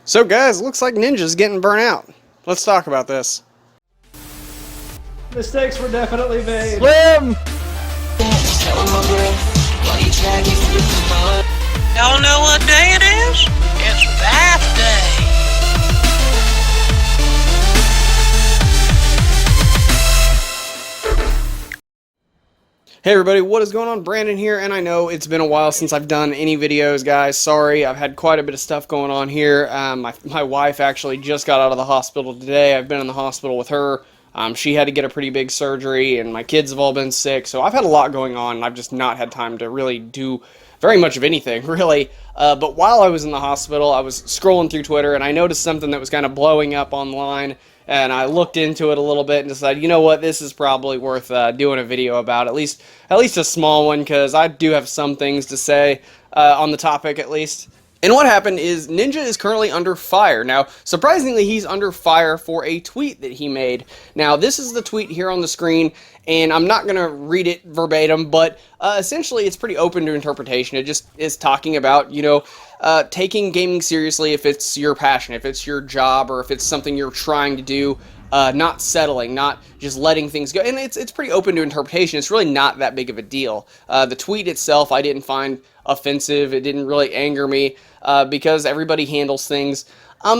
So guys, looks like Ninja's getting burnt out. Let's talk about this. Mistakes were definitely made. Slim! Y'all know what day it is? It's bath day. Hey everybody, what is going on? Brandon here, and I know it's been a while since I've done any videos, guys. Sorry, I've had quite a bit of stuff going on here. My wife actually just got out of the hospital today. I've been in the hospital with her. She had to get a pretty big surgery, and my kids have all been sick, so I've had a lot going on, and I've just not had time to really do very much of anything, really. But while I was in the hospital, I was scrolling through Twitter, and I noticed something that was kind of blowing up online, and I looked into it a little bit and decided, you know what, this is probably worth doing a video about, at least a small one, because I do have some things to say on the topic, at least. And what happened is Ninja is currently under fire. Now, surprisingly, he's under fire for a tweet that he made. Now, this is the tweet here on the screen, and I'm not going to read it verbatim, but essentially it's pretty open to interpretation. It just is talking about, you know, taking gaming seriously if it's your passion, if it's your job, or if it's something you're trying to do, not settling, not just letting things go. And it's pretty open to interpretation. It's really not that big of a deal. The tweet itself I didn't find offensive. It didn't really anger me because everybody handles things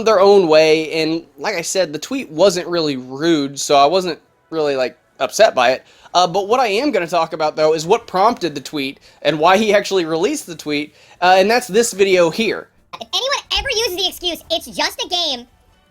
their own way. And like I said, the tweet wasn't really rude, so I wasn't really like upset by it. But what I am going to talk about, though, is what prompted the tweet and why he actually released the tweet, and that's this video here. If anyone ever uses the excuse, it's just a game,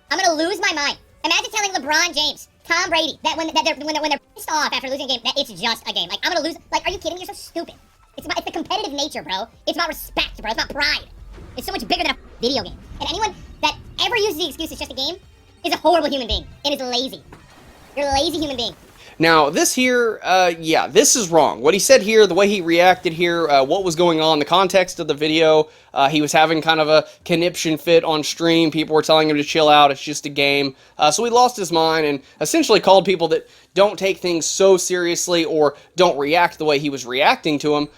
I'm going to lose my mind. Imagine telling LeBron James, Tom Brady, that when they're pissed off after losing a game, that it's just a game. Like, I'm going to lose. Like, are you kidding? You're so stupid. It's the competitive nature, bro. It's about respect, bro. It's about pride. It's so much bigger than a video game. And anyone that ever uses the excuse it's just a game is a horrible human being and is lazy. You're a lazy human being. Now, this here, yeah, this is wrong. What he said here, the way he reacted here, what was going on, the context of the video, he was having kind of a conniption fit on stream. People were telling him to chill out, it's just a game. So he lost his mind and essentially called people that don't take things so seriously or don't react the way he was reacting to them.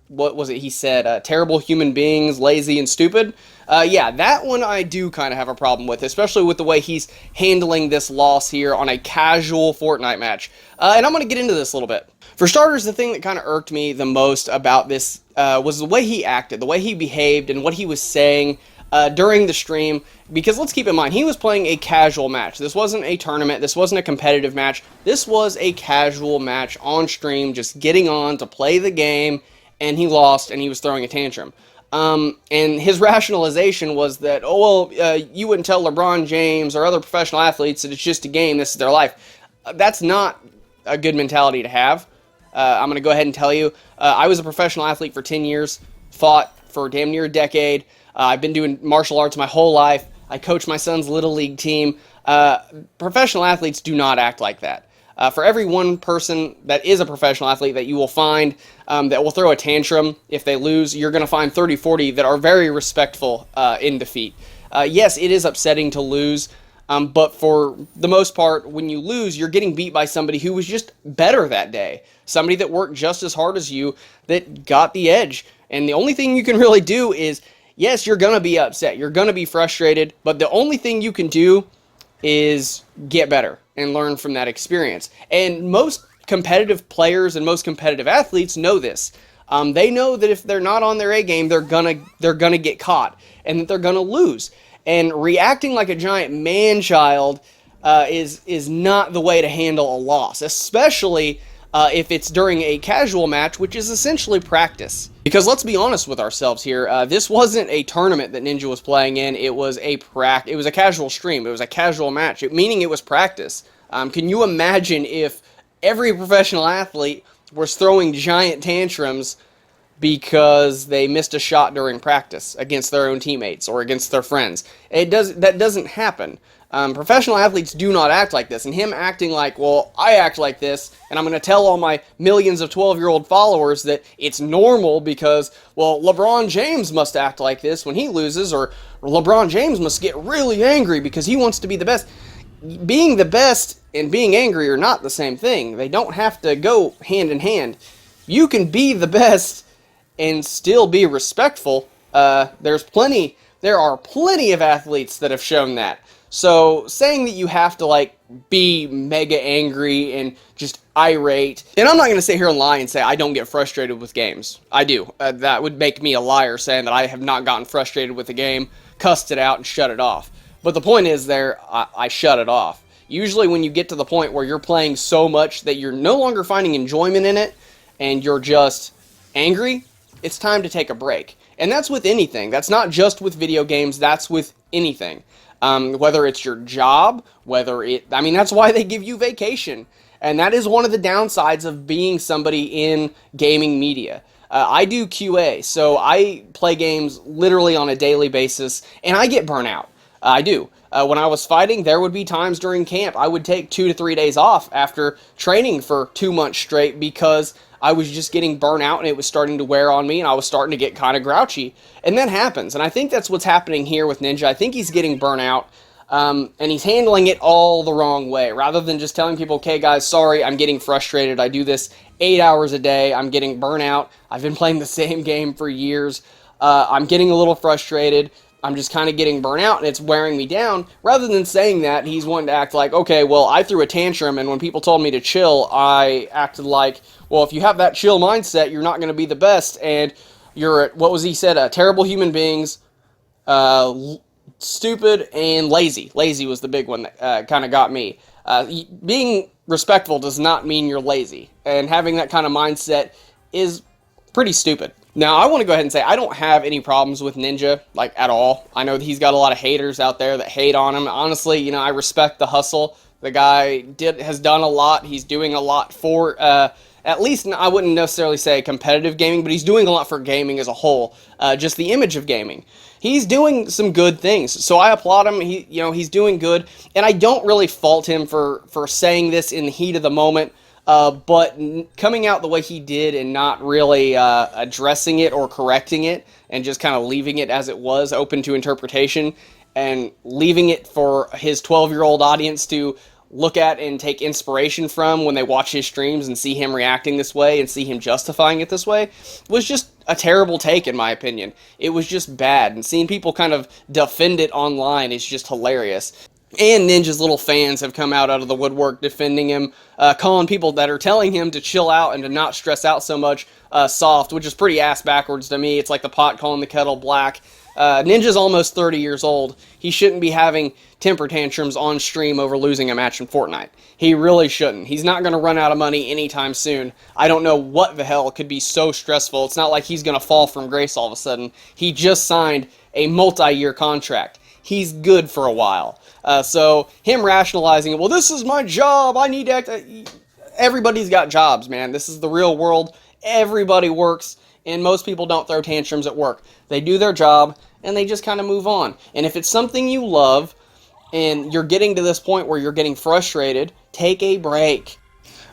What was it he said? Terrible human beings, lazy and stupid. Yeah, that one I do kind of have a problem with, especially with the way he's handling this loss here on a casual Fortnite match. And I'm going to get into this a little bit. For starters, the thing that kind of irked me the most about this was the way he acted, the way he behaved, and what he was saying during the stream. Because let's keep in mind, he was playing a casual match. This wasn't a tournament. This wasn't a competitive match. This was a casual match on stream, just getting on to play the game, and he lost, and he was throwing a tantrum. And his rationalization was that, oh, well, you wouldn't tell LeBron James or other professional athletes that it's just a game, this is their life. That's not a good mentality to have. I'm going to go ahead and tell you, I was a professional athlete for 10 years, fought for damn near a decade. I've been doing martial arts my whole life. I coach my son's Little League team. Professional athletes do not act like that. For every one person that is a professional athlete that you will find that will throw a tantrum if they lose, you're going to find 30, 40 that are very respectful in defeat. Yes, it is upsetting to lose, but for the most part, when you lose, you're getting beat by somebody who was just better that day. Somebody that worked just as hard as you, that got the edge. And the only thing you can really do is, yes, you're going to be upset. You're going to be frustrated, but the only thing you can do is get better and learn from that experience. And most competitive players and most competitive athletes know this. They know that if they're not on their A game, they're gonna get caught and that they're gonna lose. And reacting like a giant man-child is not the way to handle a loss, especially if it's during a casual match, which is essentially practice. Because let's be honest with ourselves here, this wasn't a tournament that Ninja was playing in. It was a casual stream. It was a casual match, meaning it was practice. Can you imagine if every professional athlete was throwing giant tantrums because they missed a shot during practice against their own teammates or against their friends? That doesn't happen. Professional athletes do not act like this, and him acting like, well, I act like this, and I'm going to tell all my millions of 12-year-old followers that it's normal because, well, LeBron James must act like this when he loses, or LeBron James must get really angry because he wants to be the best. Being the best and being angry are not the same thing. They don't have to go hand in hand. You can be the best and still be respectful. There's plenty There are plenty of athletes that have shown that. So saying that you have to like be mega angry and just irate, and I'm not going to sit here and lie and say I don't get frustrated with games. I do. That would make me a liar saying that I have not gotten frustrated with a game, cussed it out, and shut it off. But the point is I shut it off. Usually when you get to the point where you're playing so much that you're no longer finding enjoyment in it and you're just angry, it's time to take a break. And that's with anything. That's not just with video games, that's with anything. Whether it's your job, that's why they give you vacation. And that is one of the downsides of being somebody in gaming media. I do QA, so I play games literally on a daily basis, and I get burnout. I do. When I was fighting, there would be times during camp I would take 2 to 3 days off after training for 2 months straight because I was just getting burnt out and it was starting to wear on me and I was starting to get kind of grouchy. And that happens. And I think that's what's happening here with Ninja. I think he's getting burnt out and he's handling it all the wrong way. Rather than just telling people, okay guys, sorry, I'm getting frustrated. I do this 8 hours a day. I'm getting burnt out. I've been playing the same game for years. I'm getting a little frustrated. I'm just kind of getting burnt out and it's wearing me down. Rather than saying that, he's wanting to act like, okay, well, I threw a tantrum and when people told me to chill, I acted like, well, if you have that chill mindset, you're not going to be the best and you're, what was he said, terrible human beings, stupid and lazy. Lazy was the big one that kind of got me. Being respectful does not mean you're lazy, and having that kind of mindset is pretty stupid. Now, I want to go ahead and say I don't have any problems with Ninja, like, at all. I know that he's got a lot of haters out there that hate on him. Honestly, I respect the hustle. The guy has done a lot. He's doing a lot for, at least, I wouldn't necessarily say competitive gaming, but he's doing a lot for gaming as a whole, just the image of gaming. He's doing some good things, so I applaud him. He's doing good, and I don't really fault him for saying this in the heat of the moment. But coming out the way he did and not really addressing it or correcting it and just kind of leaving it as it was, open to interpretation, and leaving it for his 12-year-old audience to look at and take inspiration from when they watch his streams and see him reacting this way and see him justifying it this way, was just a terrible take in my opinion. It was just bad, and seeing people kind of defend it online is just hilarious. And Ninja's little fans have come out of the woodwork defending him, calling people that are telling him to chill out and to not stress out so much soft, which is pretty ass backwards to me. It's like the pot calling the kettle black. Ninja's almost 30 years old. He shouldn't be having temper tantrums on stream over losing a match in Fortnite. He really shouldn't. He's not going to run out of money anytime soon. I don't know what the hell could be so stressful. It's not like he's going to fall from grace all of a sudden. He just signed a multi-year contract. He's good for a while. So him rationalizing, well, this is my job, I need to act. Everybody's got jobs, man. This is the real world. Everybody works, and most people don't throw tantrums at work. They do their job, and they just kind of move on. And if it's something you love, and you're getting to this point where you're getting frustrated, take a break.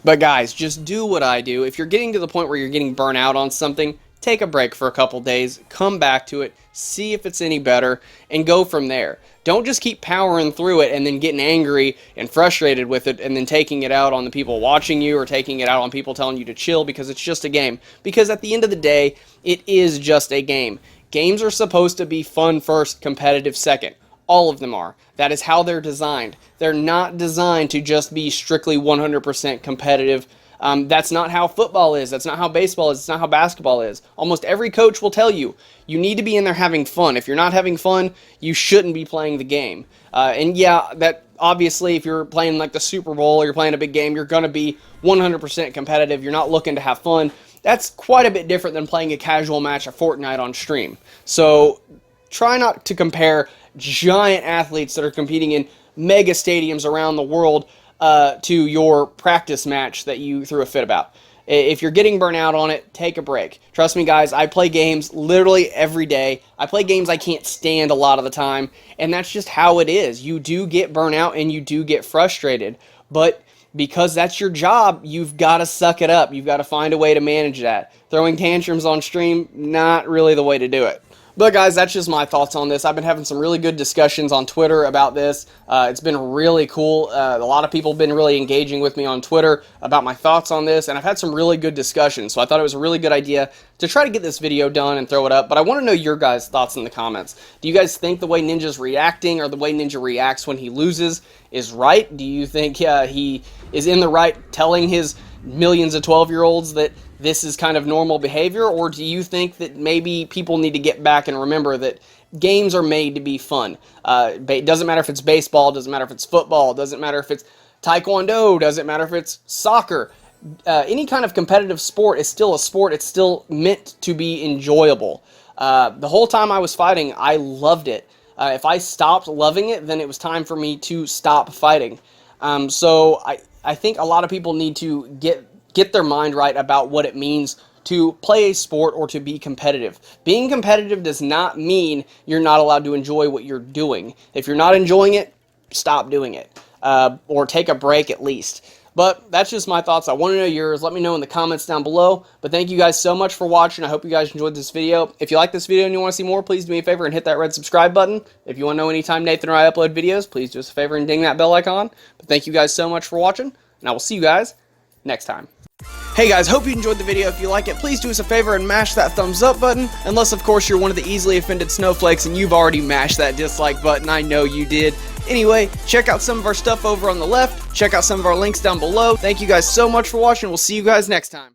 But guys, just do what I do. If you're getting to the point where you're getting burnt out on something, take a break for a couple days, come back to it, see if it's any better, and go from there. Don't just keep powering through it and then getting angry and frustrated with it and then taking it out on the people watching you or taking it out on people telling you to chill because it's just a game. Because at the end of the day, it is just a game. Games are supposed to be fun first, competitive second. All of them are. That is how they're designed. They're not designed to just be strictly 100% competitive. That's not how football is. That's not how baseball is. It's not how basketball is. Almost every coach will tell you, you need to be in there having fun. If you're not having fun, you shouldn't be playing the game. And yeah, that obviously if you're playing like the Super Bowl or you're playing a big game, you're going to be 100% competitive. You're not looking to have fun. That's quite a bit different than playing a casual match of Fortnite on stream. So try not to compare giant athletes that are competing in mega stadiums around the world to your practice match that you threw a fit about. If you're getting burnt out on it, take a break. Trust me, guys, I play games literally every day. I play games I can't stand a lot of the time, and that's just how it is. You do get burnt out and you do get frustrated, but because that's your job, you've got to suck it up. You've got to find a way to manage that. Throwing tantrums on stream, not really the way to do it. But guys, that's just my thoughts on this. I've been having some really good discussions on Twitter about this. It's been really cool. A lot of people have been really engaging with me on Twitter about my thoughts on this, and I've had some really good discussions. So I thought it was a really good idea to try to get this video done and throw it up. But I want to know your guys' thoughts in the comments. Do you guys think the way Ninja's reacting or the way Ninja reacts when he loses is right? Do you think he is in the right telling his millions of 12-year-olds that this is kind of normal behavior, or do you think that maybe people need to get back and remember that games are made to be fun? It doesn't matter if it's baseball, doesn't matter if it's football, doesn't matter if it's taekwondo, doesn't matter if it's soccer. Any kind of competitive sport is still a sport. It's still meant to be enjoyable. The whole time I was fighting, I loved it. If I stopped loving it, then it was time for me to stop fighting. So I think a lot of people need to get their mind right about what it means to play a sport or to be competitive. Being competitive does not mean you're not allowed to enjoy what you're doing. If you're not enjoying it, stop doing it. Or take a break at least. But that's just my thoughts. I want to know yours. Let me know in the comments down below. But thank you guys so much for watching. I hope you guys enjoyed this video. If you like this video and you want to see more, please do me a favor and hit that red subscribe button. If you want to know anytime Nathan or I upload videos, please do us a favor and ding that bell icon. But thank you guys so much for watching, and I will see you guys next time. Hey guys, hope you enjoyed the video. If you like it, please do us a favor and mash that thumbs up button. Unless, of course, you're one of the easily offended snowflakes and you've already mashed that dislike button. I know you did. Anyway, check out some of our stuff over on the left. Check out some of our links down below. Thank you guys so much for watching. We'll see you guys next time.